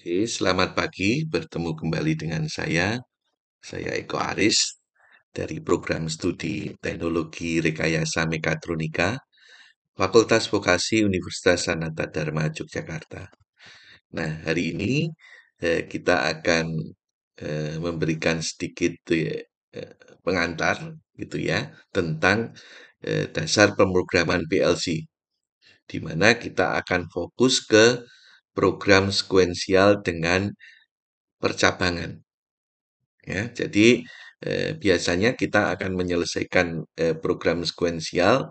Oke, selamat pagi. Bertemu kembali dengan saya. Saya Eko Aris dari Program Studi Teknologi Rekayasa Mekatronika, Fakultas Vokasi Universitas Sanata Dharma Yogyakarta. Nah, hari ini kita akan memberikan sedikit pengantar gitu ya tentang dasar pemrograman PLC, di mana kita akan fokus ke program sekuensial dengan percabangan. Ya, jadi biasanya kita akan menyelesaikan program sekuensial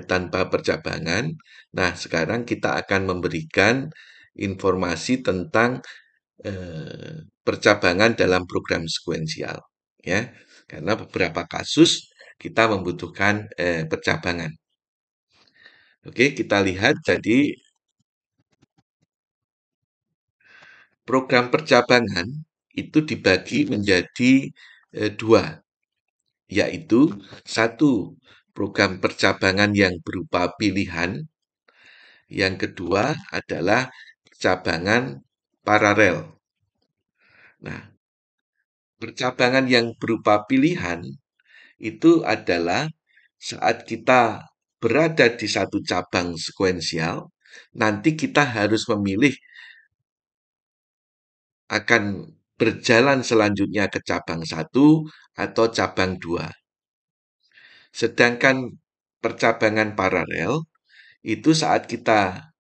tanpa percabangan. Nah, sekarang kita akan memberikan informasi tentang percabangan dalam program sekuensial, ya. Karena beberapa kasus kita membutuhkan percabangan. Oke, kita lihat jadi program percabangan itu dibagi menjadi dua, yaitu satu program percabangan yang berupa pilihan, yang kedua adalah percabangan paralel. Nah, percabangan yang berupa pilihan itu adalah saat kita berada di satu cabang sekuensial, nanti kita harus memilih akan berjalan selanjutnya ke cabang satu atau cabang dua. Sedangkan percabangan paralel itu saat kita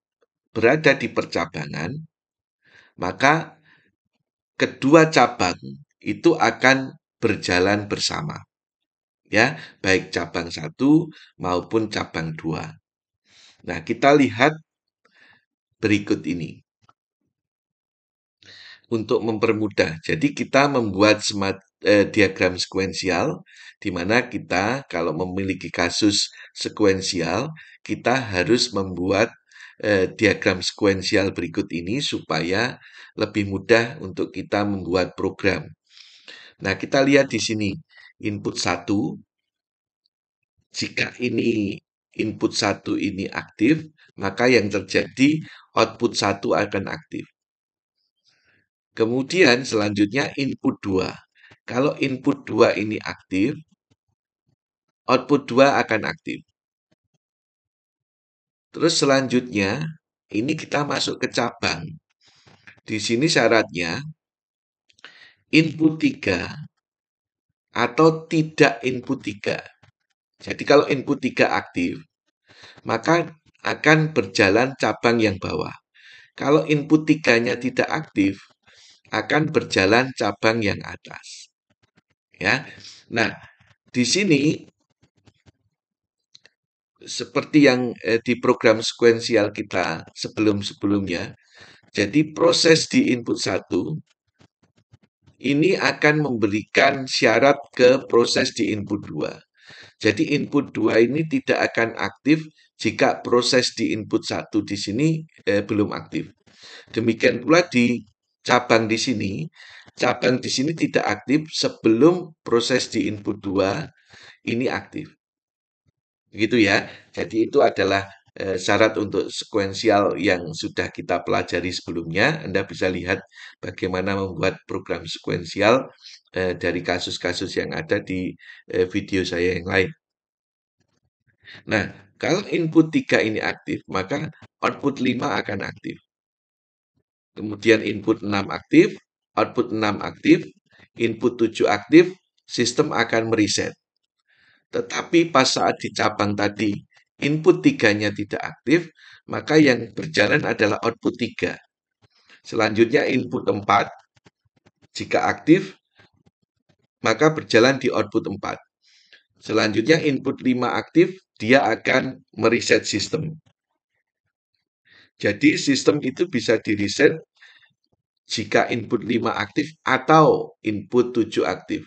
berada di percabangan, maka kedua cabang itu akan berjalan bersama. Ya, baik cabang satu maupun cabang dua. Nah, kita lihat berikut ini. Untuk mempermudah, jadi kita membuat diagram sekuensial, di mana kita kalau memiliki kasus sekuensial, kita harus membuat diagram sekuensial berikut ini supaya lebih mudah untuk kita membuat program. Nah, kita lihat di sini, input 1, jika ini input 1 ini aktif, maka yang terjadi output 1 akan aktif. Kemudian selanjutnya input 2. Kalau input 2 ini aktif, output 2 akan aktif. Terus selanjutnya, ini kita masuk ke cabang. Di sini syaratnya, input 3 atau tidak input 3. Jadi kalau input 3 aktif, maka akan berjalan cabang yang bawah. Kalau input 3-nya tidak aktif, akan berjalan cabang yang atas. Ya. Nah, di sini seperti yang di program sekuensial kita sebelum-sebelumnya, jadi proses di input 1 ini akan memberikan syarat ke proses di input 2. Jadi input 2 ini tidak akan aktif jika proses di input 1 di sini belum aktif. Demikian pula di cabang di sini, cabang di sini tidak aktif sebelum proses di input 2 ini aktif. Begitu ya. Jadi itu adalah syarat untuk sekuensial yang sudah kita pelajari sebelumnya. Anda bisa lihat bagaimana membuat program sekuensial dari kasus-kasus yang ada di video saya yang lain. Nah, kalau input 3 ini aktif, maka output 5 akan aktif. Kemudian input 6 aktif, output 6 aktif, input 7 aktif, sistem akan mereset. Tetapi pas saat di cabang tadi, input 3-nya tidak aktif, maka yang berjalan adalah output 3. Selanjutnya input 4, jika aktif, maka berjalan di output 4. Selanjutnya input 5 aktif, dia akan mereset sistem. Jadi sistem itu bisa direset jika input 5 aktif atau input 7 aktif.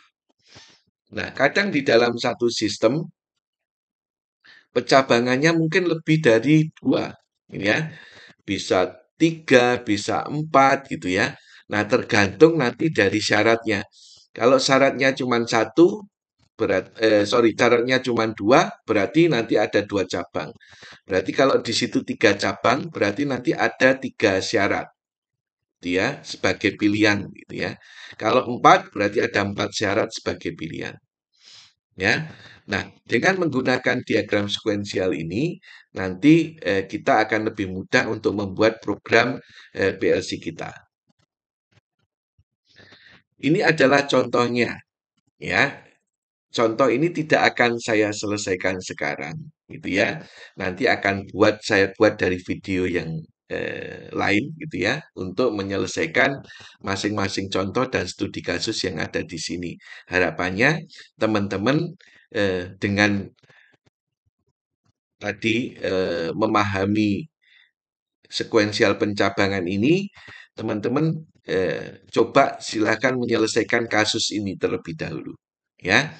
Nah, kadang di dalam satu sistem, percabangannya mungkin lebih dari 2. Ya, bisa 3, bisa 4 gitu ya. Nah, tergantung nanti dari syaratnya. Kalau syaratnya cuma 1, syaratnya cuma 2, berarti nanti ada 2 cabang. Berarti kalau di situ 3 cabang, berarti nanti ada 3 syarat. gitu ya, sebagai pilihan gitu ya. Kalau 4 berarti ada 4 syarat sebagai pilihan ya. Nah, dengan menggunakan diagram sekuensial ini nanti kita akan lebih mudah untuk membuat program PLC kita. Ini adalah contohnya ya. Contoh ini tidak akan saya selesaikan sekarang, gitu ya. Nanti saya buat dari video yang lain, gitu ya, untuk menyelesaikan masing-masing contoh dan studi kasus yang ada di sini. Harapannya teman-teman dengan tadi memahami sekuensial pencabangan ini, teman-teman coba silakan menyelesaikan kasus ini terlebih dahulu, ya.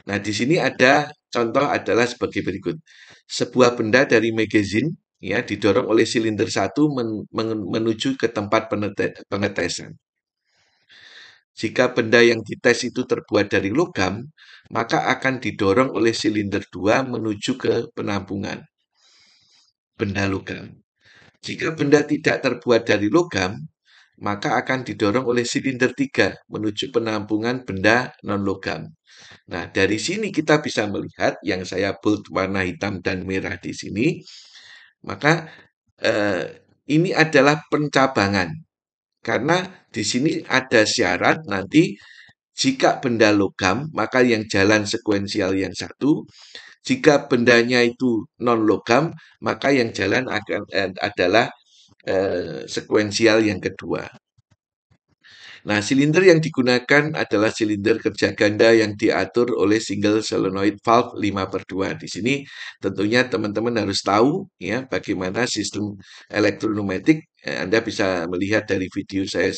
Nah, di sini ada contoh adalah sebagai berikut. Sebuah benda dari magazine ya didorong oleh silinder satu menuju ke tempat pengetesan. Jika benda yang dites itu terbuat dari logam, maka akan didorong oleh silinder 2 menuju ke penampungan benda logam. Jika benda tidak terbuat dari logam, maka akan didorong oleh silinder 3 menuju penampungan benda non-logam. Nah, dari sini kita bisa melihat yang saya bold warna hitam dan merah di sini, maka eh, ini adalah pencabangan. Karena di sini ada syarat nanti jika benda logam, maka yang jalan sekuensial yang satu, jika bendanya itu non logam, maka yang jalan adalah sekuensial yang kedua. Nah, silinder yang digunakan adalah silinder kerja ganda yang diatur oleh single solenoid valve 5/2. Di sini tentunya teman-teman harus tahu ya bagaimana sistem elektronumetik. Anda bisa melihat dari video saya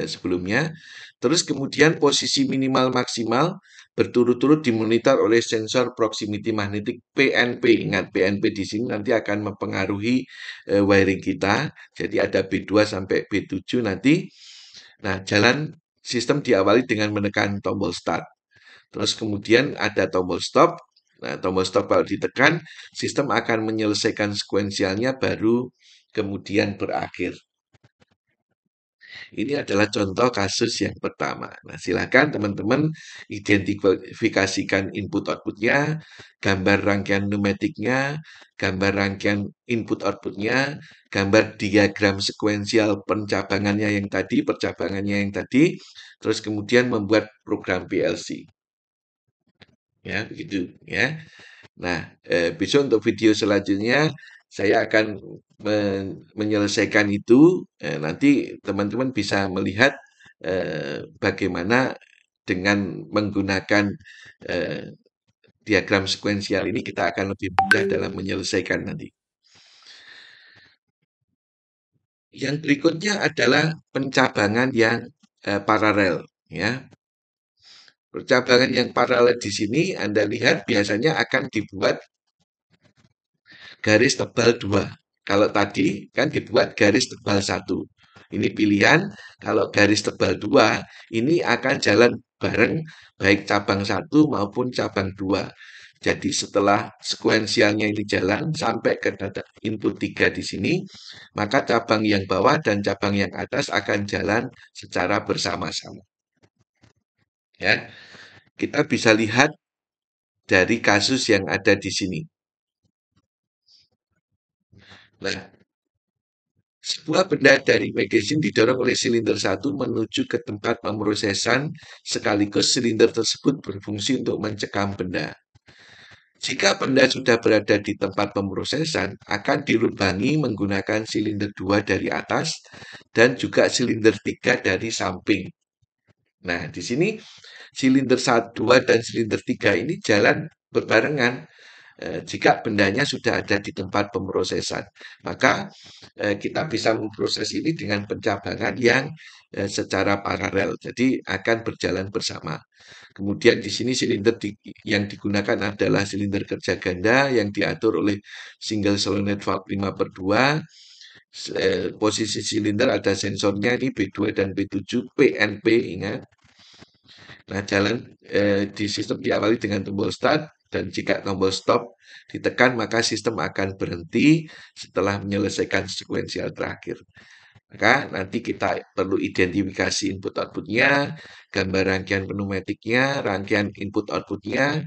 sebelumnya. Terus kemudian posisi minimal maksimal berturut-turut dimonitor oleh sensor proximity magnetic PNP. Ingat PNP di sini nanti akan mempengaruhi wiring kita. Jadi ada B2 sampai B7 nanti. Nah, jalan sistem diawali dengan menekan tombol start. Terus kemudian ada tombol stop. Nah, tombol stop kalau ditekan, sistem akan menyelesaikan sekuensialnya baru kemudian berakhir. Ini adalah contoh kasus yang pertama. Nah, silakan teman-teman identifikasikan input-outputnya, gambar rangkaian pneumatiknya, gambar rangkaian input-outputnya, gambar diagram sekuensial pencabangannya yang tadi, percabangannya yang tadi, terus kemudian membuat program PLC. Ya, begitu ya. Nah, besok untuk video selanjutnya saya akan menyelesaikan itu. Nanti teman-teman bisa melihat bagaimana dengan menggunakan eh, diagram sekuensial ini kita akan lebih mudah dalam menyelesaikan nanti. Yang berikutnya adalah pencabangan yang paralel, ya. Percabangan yang paralel di sini Anda lihat biasanya akan dibuat garis tebal 2. Kalau tadi kan dibuat garis tebal 1. Ini pilihan, kalau garis tebal 2, ini akan jalan bareng baik cabang 1 maupun cabang 2. Jadi setelah sekuensialnya ini jalan sampai ke data input 3 di sini, maka cabang yang bawah dan cabang yang atas akan jalan secara bersama-sama. Ya, kita bisa lihat dari kasus yang ada di sini. Nah, sebuah benda dari magazine didorong oleh silinder satu menuju ke tempat pemrosesan, sekaligus silinder tersebut berfungsi untuk mencekam benda. Jika benda sudah berada di tempat pemrosesan, akan dilubangi menggunakan silinder 2 dari atas dan juga silinder 3 dari samping. Nah, di sini silinder 1, 2, dan silinder 3 ini jalan berbarengan. Jika bendanya sudah ada di tempat pemrosesan, maka kita bisa memproses ini dengan pencabangan yang secara paralel, jadi akan berjalan bersama. Kemudian di sini silinder yang digunakan adalah silinder kerja ganda yang diatur oleh single solenoid valve 5/2. Posisi silinder ada sensornya ini B2 dan B7 PNP, ingat. Nah, jalan di sistem diawali dengan tombol start dan jika tombol stop ditekan maka sistem akan berhenti setelah menyelesaikan sekuensial terakhir. Maka nanti kita perlu identifikasi input outputnya, gambar rangkaian pneumatiknya, rangkaian input outputnya,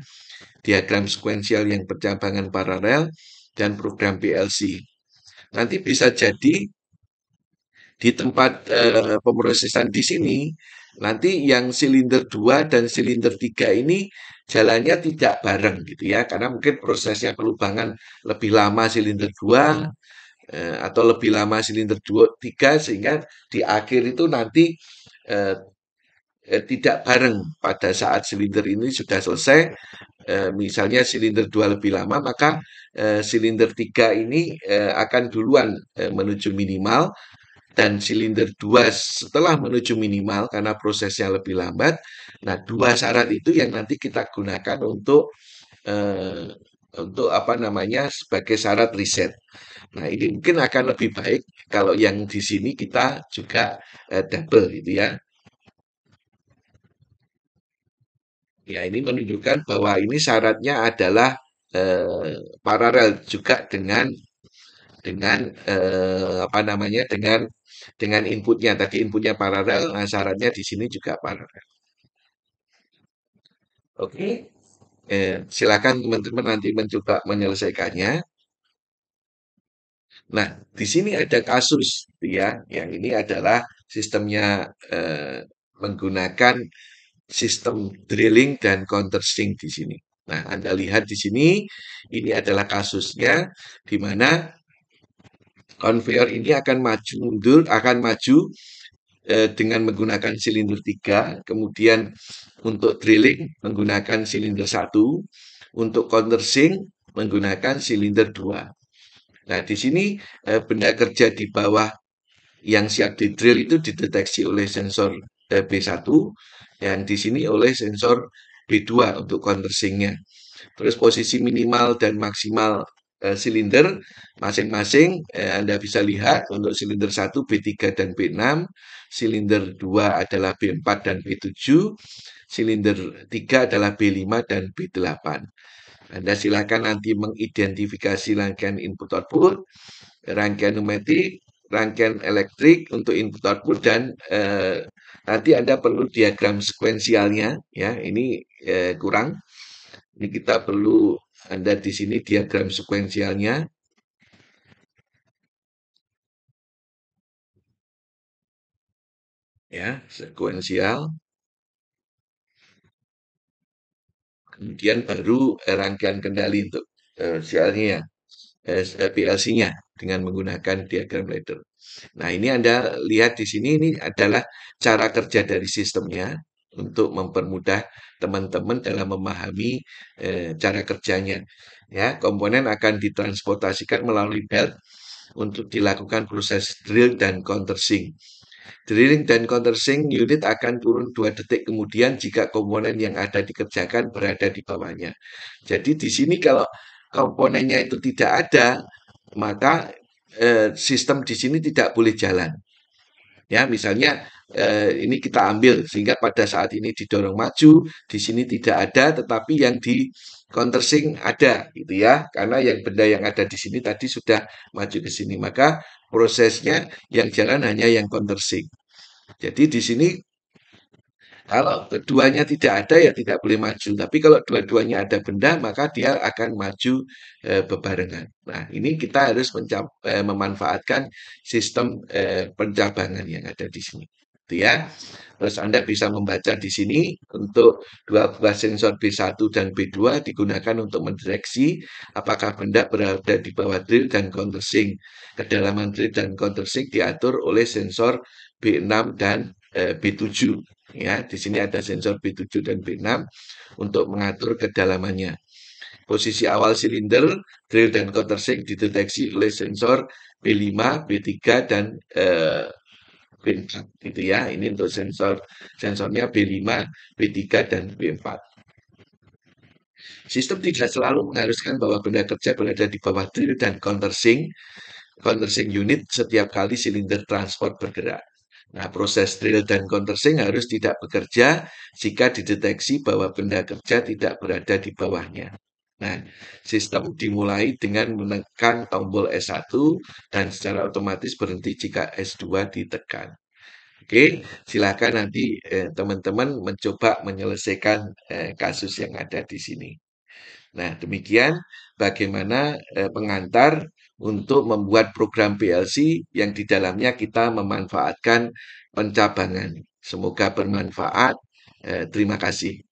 diagram sekuensial yang bercabangan paralel, dan program PLC. Nanti bisa jadi di tempat pemrosesan di sini, nanti yang silinder 2 dan silinder 3 ini jalannya tidak bareng gitu ya, karena mungkin prosesnya pelubangan lebih lama silinder 2 atau lebih lama silinder 2, 3 sehingga di akhir itu nanti eh, tidak bareng pada saat silinder ini sudah selesai, misalnya silinder 2 lebih lama, maka silinder 3 ini akan duluan menuju minimal dan silinder 2 setelah menuju minimal karena prosesnya lebih lambat. Nah, dua syarat itu yang nanti kita gunakan eh, untuk apa namanya sebagai syarat riset. Nah, ini mungkin akan lebih baik kalau yang di sini kita juga double gitu ya. Ya, ini menunjukkan bahwa ini syaratnya adalah paralel juga dengan apa namanya dengan inputnya tadi inputnya paralel, nah syaratnya di sini juga paralel. Oke, silakan teman-teman nanti mencoba menyelesaikannya. Nah, di sini ada kasus, gitu ya. Yang ini adalah sistemnya menggunakan sistem drilling dan countersink di sini. Nah, Anda lihat di sini, ini adalah kasusnya di mana konveyor ini akan maju mundur, akan maju dengan menggunakan silinder 3, kemudian untuk drilling menggunakan silinder 1, untuk countersink menggunakan silinder 2. Nah, di sini benda kerja di bawah yang siap di drill itu dideteksi oleh sensor B1, yang di sini oleh sensor B2 untuk countersinknya. Terus posisi minimal dan maksimal silinder masing-masing Anda bisa lihat untuk silinder 1 B3 dan B6, silinder 2 adalah B4 dan B7, silinder 3 adalah B5 dan B8. Anda silakan nanti mengidentifikasi rangkaian input output, rangkaian pneumatik, rangkaian elektrik untuk input output dan nanti Anda perlu diagram sekuensialnya ya. Ini kurang. Ini kita perlu Anda di sini diagram sekuensialnya ya, sekuensial. Kemudian baru rangkaian kendali untuk CL-nya, PLC-nya dengan menggunakan diagram ladder. Nah, ini Anda lihat di sini ini adalah cara kerja dari sistemnya untuk mempermudah teman-teman dalam memahami cara kerjanya. Ya, komponen akan ditransportasikan melalui belt untuk dilakukan proses drill dan countersink. Drilling dan countersink unit akan turun 2 detik kemudian jika komponen yang ada dikerjakan berada di bawahnya. Jadi di sini kalau komponennya itu tidak ada, maka sistem di sini tidak boleh jalan. Ya, misalnya ini kita ambil sehingga pada saat ini didorong maju, di sini tidak ada, tetapi yang di countersink ada, gitu ya. Karena yang benda yang ada di sini tadi sudah maju ke sini, maka prosesnya yang jalan hanya yang countersink. Jadi di sini kalau keduanya tidak ada ya tidak boleh maju. Tapi kalau dua-duanya ada benda maka dia akan maju bebarengan. Nah, ini kita harus memanfaatkan sistem pencabangan yang ada di sini. Gitu ya. Terus Anda bisa membaca di sini untuk dua buah sensor B1 dan B2 digunakan untuk mendeteksi apakah benda berada di bawah drill dan countersink. Kedalaman drill dan countersink diatur oleh sensor B6 dan B7. Ya, di sini ada sensor B7 dan B6 untuk mengatur kedalamannya. Posisi awal silinder, drill dan countersink dideteksi oleh sensor B5, B3 dan B4 gitu ya. Ini untuk sensornya B5, B3 dan B4. Sistem tidak selalu mengharuskan bahwa benda kerja berada di bawah drill dan countersink unit setiap kali silinder transport bergerak. Nah, proses drill dan countersink harus tidak bekerja jika dideteksi bahwa benda kerja tidak berada di bawahnya. Nah, sistem dimulai dengan menekan tombol S1 dan secara otomatis berhenti jika S2 ditekan. Oke, silakan nanti teman-teman mencoba menyelesaikan kasus yang ada di sini. Nah, demikian bagaimana pengantar untuk membuat program PLC yang di dalamnya kita memanfaatkan pencabangan. Semoga bermanfaat. Terima kasih.